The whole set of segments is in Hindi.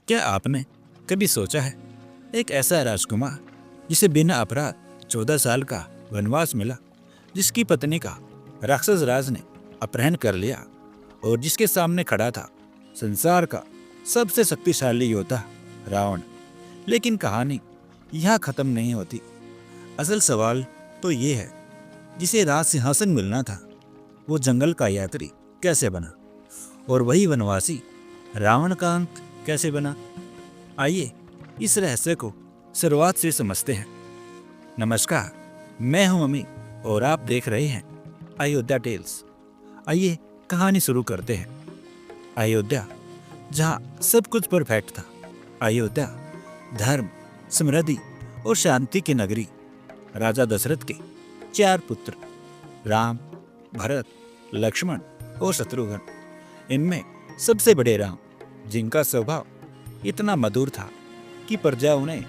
क्या आपने कभी सोचा है, एक ऐसा राजकुमार जिसे बिना अपराध 14 साल का वनवास मिला, जिसकी पत्नी का राक्षस राज ने अपहरण कर लिया और जिसके सामने खड़ा था संसार का सबसे शक्तिशाली योद्धा रावण। लेकिन कहानी यहाँ खत्म नहीं होती। असल सवाल तो ये है, जिसे राज सिंहासन मिलना था, वो जंगल का यात्री कैसे बना, और वही वनवासी रावण का अंत कैसे बना। आइए इस रहस्य को शुरुआत से समझते हैं। नमस्कार, मैं हूं अमी और आप देख रहे हैं अयोध्या टेल्स। आइए कहानी शुरू करते हैं। अयोध्या, जहां सब कुछ परफेक्ट था। अयोध्या धर्म, समृद्धि और शांति की नगरी। राजा दशरथ के 4 पुत्र राम, भरत, लक्ष्मण और शत्रुघ्न। इनमें सबसे बड़े राम, जिनका स्वभाव इतना मधुर था कि प्रजा उन्हें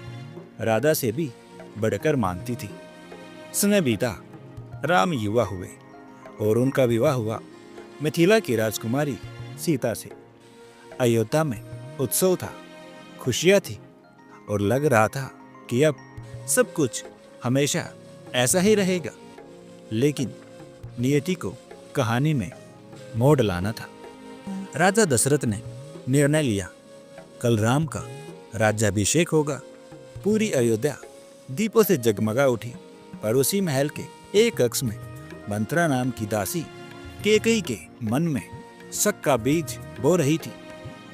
राधा से भी बढ़कर मानती थी। समय बीता, राम युवा हुए और उनका विवाह हुआ मिथिला की राजकुमारी सीता से। अयोध्या में उत्सव था, खुशियां थी और लग रहा था कि अब सब कुछ हमेशा ऐसा ही रहेगा। लेकिन नियति को कहानी में मोड़ लाना था। राजा दशरथ ने निर्णय लिया, कल राम का राज्याभिषेक होगा। पूरी अयोध्या दीपों से जगमगा उठी, पर उसी महल के एक कक्ष में मंत्रा नाम की दासी कैकेयी के मन में शक का बीज बो रही थी।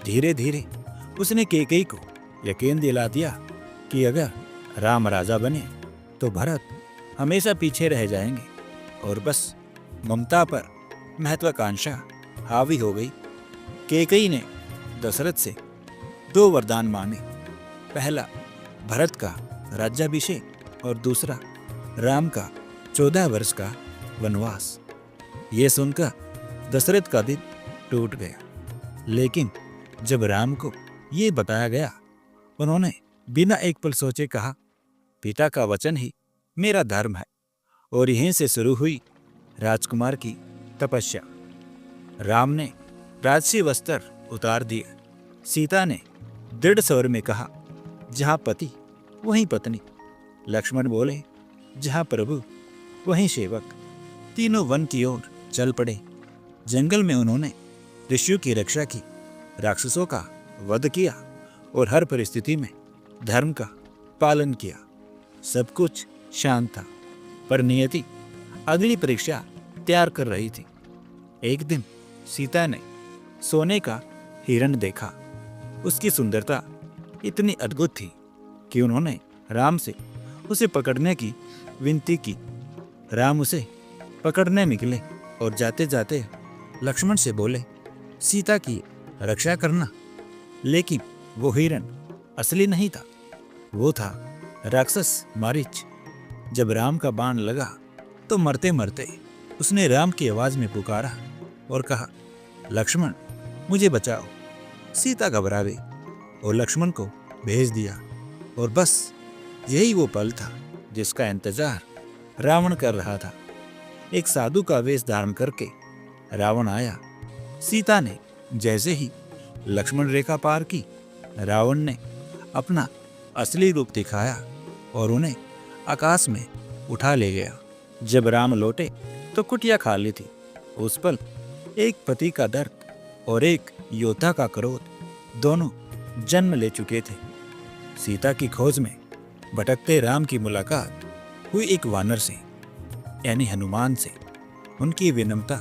धीरे धीरे उसने कैकेयी को यकीन दिला दिया कि अगर राम राजा बने तो भरत हमेशा पीछे रह जाएंगे, और बस ममता पर महत्वाकांक्षा हावी हो गई। कैकेयी ने दशरथ से 2 वरदान मांगे। पहला, भरत का राज्याभिषेक और दूसरा, राम का 14 वर्ष का वनवास। ये सुनकर दशरथ का दिल टूट गया। लेकिन जब राम को ये बताया गया, उन्होंने बिना एक पल सोचे कहा, पिता का वचन ही मेरा धर्म है। और यहीं से शुरू हुई राजकुमार की तपस्या। राम ने राजसी वस्त्र उतार दिए। सीता ने दृढ़ स्वर में कहा, जहां पति वहीं पत्नी। लक्ष्मण बोले, जहां प्रभु वहीं सेवक। तीनों वन की ओर चल पड़े। जंगल में उन्होंने ऋषियों की रक्षा की, राक्षसों का वध किया और हर परिस्थिति में धर्म का पालन किया। सब कुछ शांत था, पर नियति अगली परीक्षा तैयार कर रही थी। एक दिन सीता ने सोने का हिरण देखा। उसकी सुंदरता इतनी अद्भुत थी कि उन्होंने राम से उसे पकड़ने की विनती की। राम उसे पकड़ने निकले और जाते जाते लक्ष्मण से बोले, सीता की रक्षा करना। लेकिन वो हिरण असली नहीं था, वो था राक्षस मारीच। जब राम का बाण लगा तो मरते मरते उसने राम की आवाज में पुकारा और कहा, लक्ष्मण मुझे बचाओ। सीता घबरा गई और लक्ष्मण को भेज दिया। और बस यही वो पल था जिसका इंतजार रावण कर रहा था। एक साधु का वेश धारण करके रावण आया। सीता ने जैसे ही लक्ष्मण रेखा पार की, रावण ने अपना असली रूप दिखाया और उन्हें आकाश में उठा ले गया। जब राम लौटे तो कुटिया खाली थी। उस पल एक पति का दर्द और एक योद्धा का क्रोध दोनों जन्म ले चुके थे। सीता की खोज में भटकते राम की मुलाकात हुई एक वानर से, यानी हनुमान से। उनकी विनम्रता,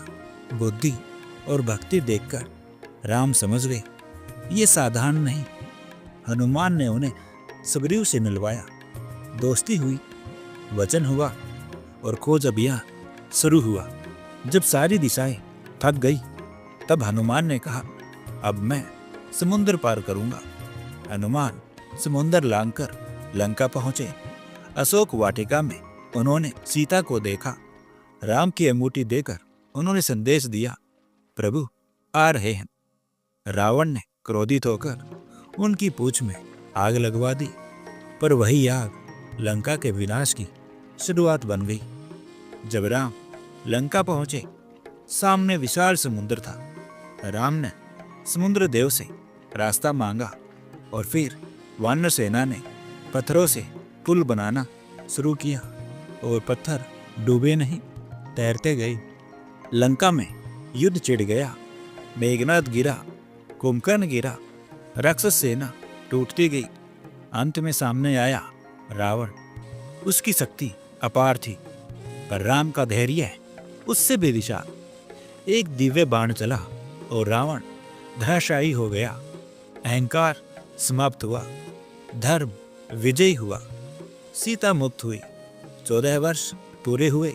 बुद्धि और भक्ति देखकर राम समझ गए, ये साधारण नहीं। हनुमान ने उन्हें सुग्रीव से मिलवाया। दोस्ती हुई, वचन हुआ और खोज अभियान शुरू हुआ। जब सारी दिशाएं थक गई, तब हनुमान ने कहा, अब मैं समुद्र पार करूंगा। हनुमान समुद्र लांघकर लंका पहुंचे। अशोक वाटिका में उन्होंने सीता को देखा। राम की अंगूठी देकर उन्होंने संदेश दिया, प्रभु आ रहे हैं। रावण ने क्रोधित होकर उनकी पूंछ में आग लगवा दी, पर वही आग लंका के विनाश की शुरुआत बन गई। जब राम लंका पहुंचे, सामने विशाल समुद्र था। राम ने समुद्र देव से रास्ता मांगा, और फिर वानर सेना ने पत्थरों से पुल बनाना शुरू किया और पत्थर डूबे नहीं, तैरते गए। लंका में युद्ध छिड़ गया। मेघनाद गिरा, कुंभकर्ण गिरा, राक्षस सेना टूटती गई। अंत में सामने आया रावण। उसकी शक्ति अपार थी, पर राम का धैर्य उससे भी विशाल। एक दिव्य बाण चला और रावण धराशायी हो गया। अहंकार समाप्त हुआ, धर्म विजयी हुआ, सीता मुक्त हुई। 14 वर्ष पूरे हुए।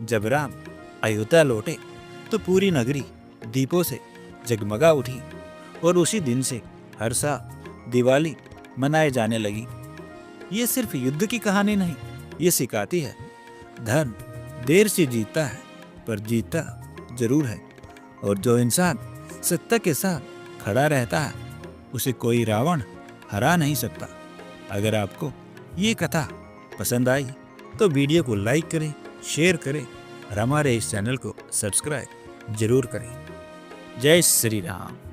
जब राम अयोध्या लौटे तो पूरी नगरी दीपों से जगमगा उठी और उसी दिन से हर साल दिवाली मनाए जाने लगी। ये सिर्फ युद्ध की कहानी नहीं, ये सिखाती है धर्म देर से जीतता है पर जीतता जरूर है। और जो इंसान सत्य के साथ खड़ा रहता है उसे कोई रावण हरा नहीं सकता। अगर आपको ये कथा पसंद आई तो वीडियो को लाइक करें, शेयर करें और हमारे इस चैनल को सब्सक्राइब जरूर करें। जय श्री राम।